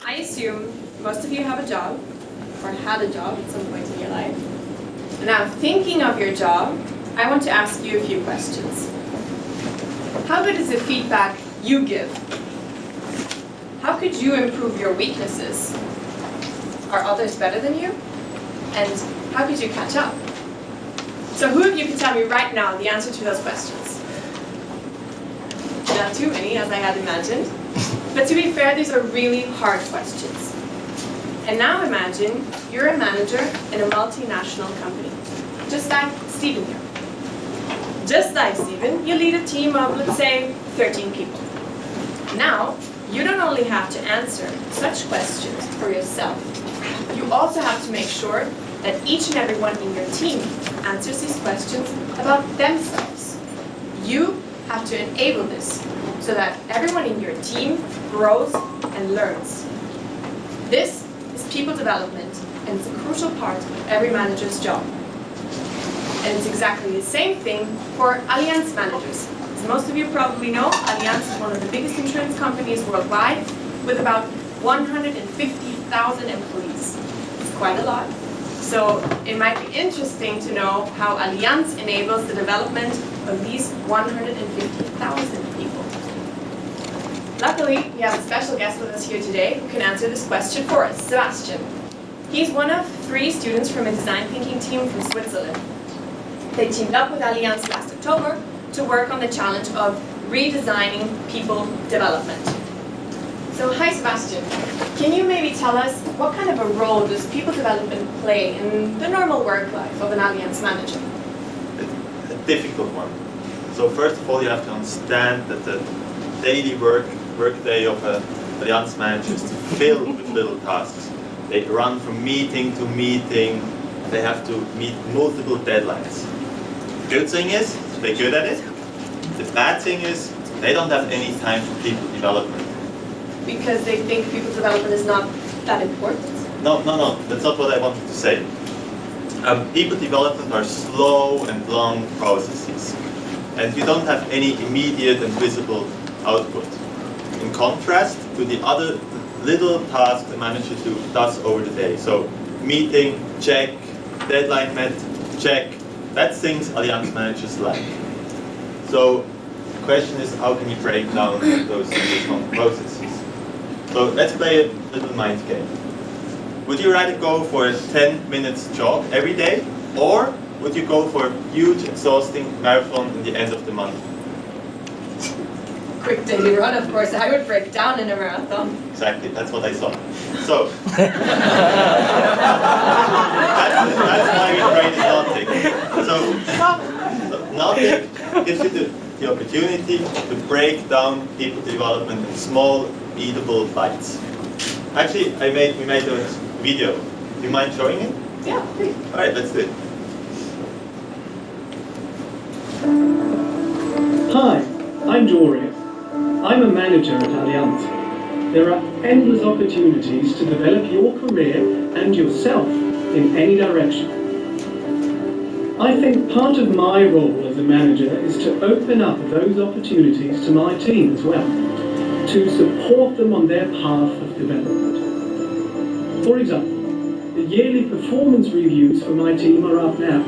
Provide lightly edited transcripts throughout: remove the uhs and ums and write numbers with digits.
I assume most of you have a job, or had a job at some point in your life. Now, thinking of your job, I want to ask you a few questions. How good is the feedback you give? How could you improve your weaknesses? Are others better than you? And how could you catch up? So who of you can tell me right now the answer to those questions? Not too many, as I had imagined. But to be fair, these are really hard questions. And now imagine you're a manager in a multinational company, just like Stephen here. Just like Stephen, you lead a team of, let's say, 13 people. Now, you don't only have to answer such questions for yourself, you also have to make sure that each and every one in your team answers these questions about themselves. You have to enable this so that everyone in your team grows and learns. This is people development, and it's a crucial part of every manager's job. And it's exactly the same thing for Allianz managers. As most of you probably know, Allianz is one of the biggest insurance companies worldwide with about 150,000 employees. It's quite a lot. So it might be interesting to know how Allianz enables the development of these 150,000 people. Luckily, we have a special guest with us here today who can answer this question for us, Sebastian. He's one of 3 students from a design thinking team from Switzerland. They teamed up with Allianz last October to work on the challenge of redesigning people development. So, hi Sebastian, can you maybe tell us what kind of a role does people development play in the normal work life of an Allianz manager? It's a difficult one. So first of all, you have to understand that the daily workday of an Allianz manager is filled with little tasks. They run from meeting to meeting. They have to meet multiple deadlines. Good thing is, they're good at it. The bad thing is, they don't have any time for people development. Because they think people development is not that important? No, that's not what I wanted to say. People development are slow and long processes. And you don't have any immediate and visible output. In contrast to the other little tasks the manager does over the day. So, meeting, check, deadline met, check. That's things Allianz managers like. So the question is, how can you break down those long processes? So let's play a little mind game. Would you rather go for a 10 minutes jog every day, or would you go for a huge, exhausting marathon in the end of the month? Quick daily run, of course. I would break down in a marathon. Exactly, that's what I thought. So, that's why we created Nautic. So Nautic gives you the opportunity to break down people development in small, eatable bites. Actually, we made a video. Do you mind showing it? Yeah, please. All right, let's do it. Hi, I'm Dorian. I'm a manager at Allianz. There are endless opportunities to develop your career and yourself in any direction. I think part of my role as a manager is to open up those opportunities to my team as well, to support them on their path of development. For example, the yearly performance reviews for my team are up now.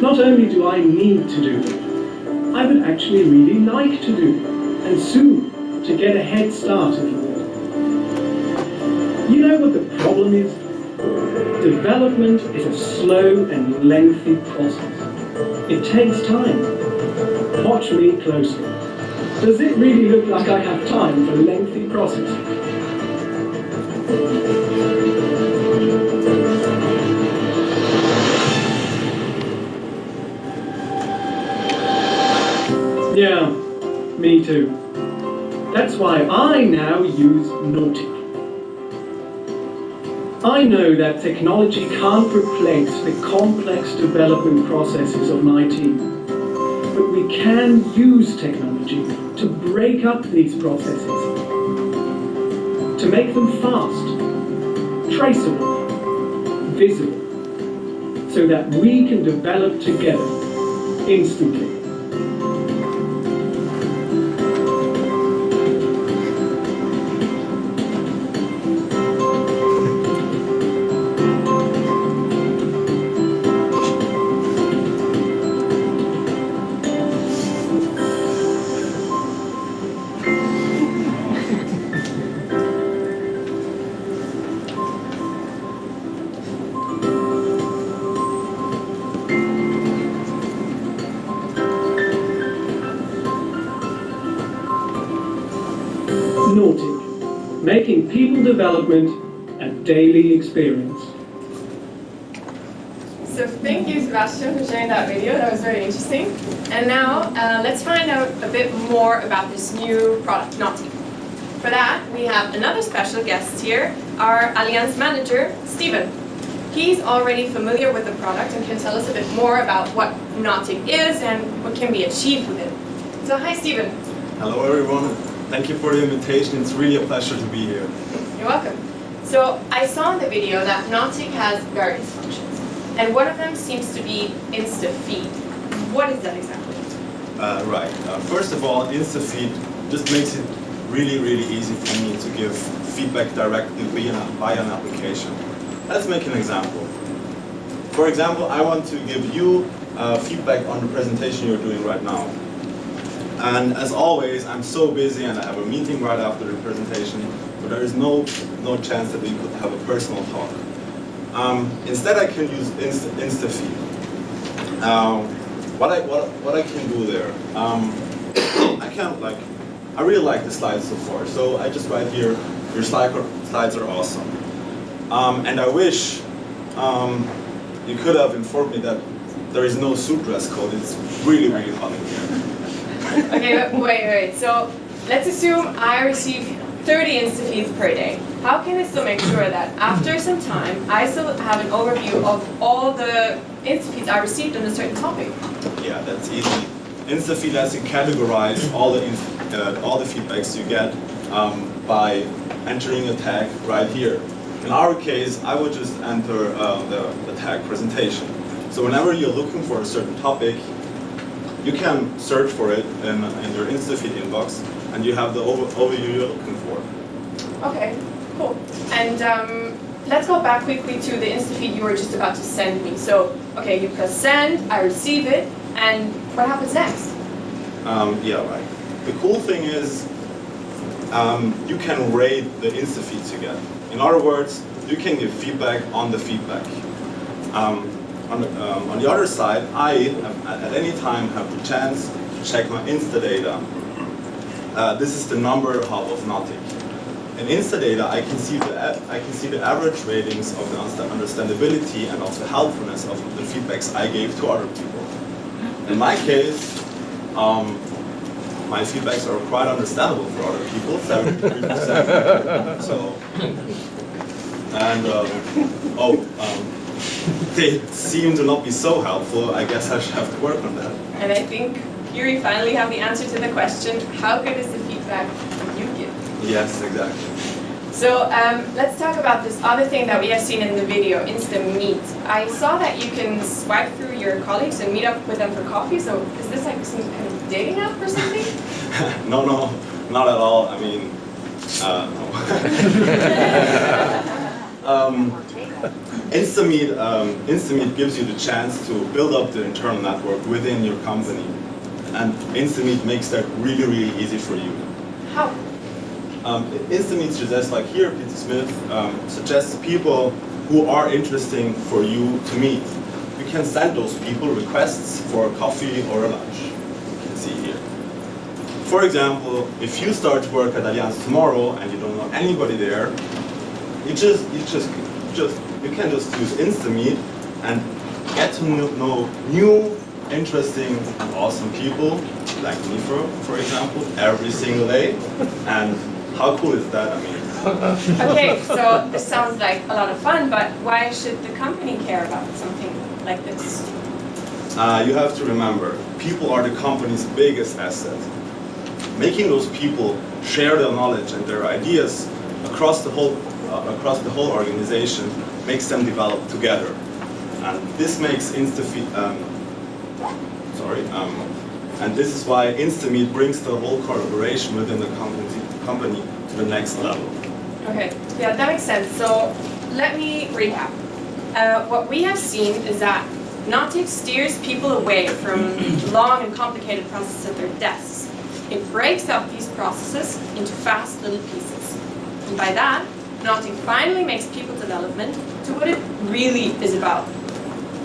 Not only do I need to do them, I would actually really like to do them. And soon, to get a head start if you will. You know what the problem is? Development is a slow and lengthy process. It takes time. Watch me closely. Does it really look like I have time for a lengthy process? Yeah. Me too. That's why I now use Nautic. I know that technology can't replace the complex development processes of my team, but we can use technology to break up these processes, to make them fast, traceable, visible, so that we can develop together instantly. Nautic, making people development a daily experience. So thank you, Sebastian, for sharing that video. That was very interesting. And now let's find out a bit more about this new product, Nautic. For that, we have another special guest here, our Allianz manager, Stephen. He's already familiar with the product and can tell us a bit more about what Nautic is and what can be achieved with it. So hi, Stephen. Hello, everyone. Thank you for the invitation. It's really a pleasure to be here. You're welcome. So I saw in the video that Nautic has various functions. And one of them seems to be Insta-Feed. What is that exactly? Right. First of all, Insta-Feed just makes it really, really easy for me to give feedback directly via an application. Let's make an example. For example, I want to give you feedback on the presentation you're doing right now. And as always, I'm so busy and I have a meeting right after the presentation, but there is no chance that we could have a personal talk. Instead, I can use Insta-Feed. What I can do there, I really like the slides so far. So I just write here, your slides are awesome. And I wish you could have informed me that there is no suit dress code. It's really, really hot in here. Okay, wait. So let's assume I receive 30 Insta-Feeds per day. How can I still make sure that after some time, I still have an overview of all the Insta-Feeds I received on a certain topic? Yeah, that's easy. Insta-Feed lets you categorize all the feedbacks you get by entering a tag right here. In our case, I would just enter the tag presentation. So whenever you're looking for a certain topic, you can search for it in your Insta-Feed inbox, and you have the overview you're looking for. Okay, cool. And let's go back quickly to the Insta-Feed you were just about to send me. So, okay, you press send, I receive it, and what happens next? Yeah, right. The cool thing is you can rate the Insta-Feeds you get. In other words, you can give feedback on the feedback. On the other side, I at any time have the chance to check my Insta data. This is the number hub of Nautic. In Insta data, I can see the average ratings of the understandability and of the helpfulness of the feedbacks I gave to other people. In my case, my feedbacks are quite understandable for other people, 73%. So, and they seem to not be so helpful. I guess I should have to work on that. And I think here you finally have the answer to the question, how good is the feedback you give? Yes, exactly. So let's talk about this other thing that we have seen in the video, Insta-Meet. I saw that you can swipe through your colleagues and meet up with them for coffee, so is this like some kind of dating app or something? No, not at all. I mean, no. Insta-Meet gives you the chance to build up the internal network within your company. And Insta-Meet makes that really, really easy for you. How? Insta-Meet suggests, like here, Peter Smith suggests people who are interesting for you to meet. You can send those people requests for a coffee or a lunch. You can see here. For example, if you start to work at Allianz tomorrow and you don't know anybody there, you can just use Insta-Meet and get to know new, interesting, and awesome people, like me, for example, every single day. And how cool is that? I mean. Okay, so this sounds like a lot of fun, but why should the company care about something like this? You have to remember, people are the company's biggest asset. Making those people share their knowledge and their ideas across the whole organization makes them develop together, and this makes and this is why Insta-Meet brings the whole collaboration within the company to the next level. Okay, yeah, that makes sense. So let me recap. What we have seen is that Nautic steers people away from long and complicated processes at their desks. It breaks up these processes into fast little pieces. And by that, Nautic finally makes people development to what it really is about.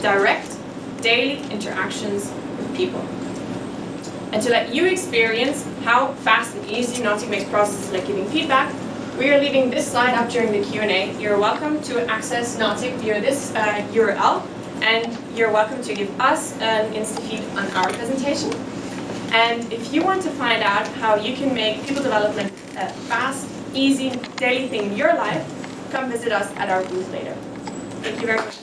Direct, daily interactions with people. And to let you experience how fast and easy Nautic makes processes like giving feedback, we are leaving this slide up during the Q&A. You're welcome to access Nautic via this URL, and you're welcome to give us an Insta-feed on our presentation. And if you want to find out how you can make people development a fast, easy, daily thing in your life, come visit us at our booth later. Thank you very much.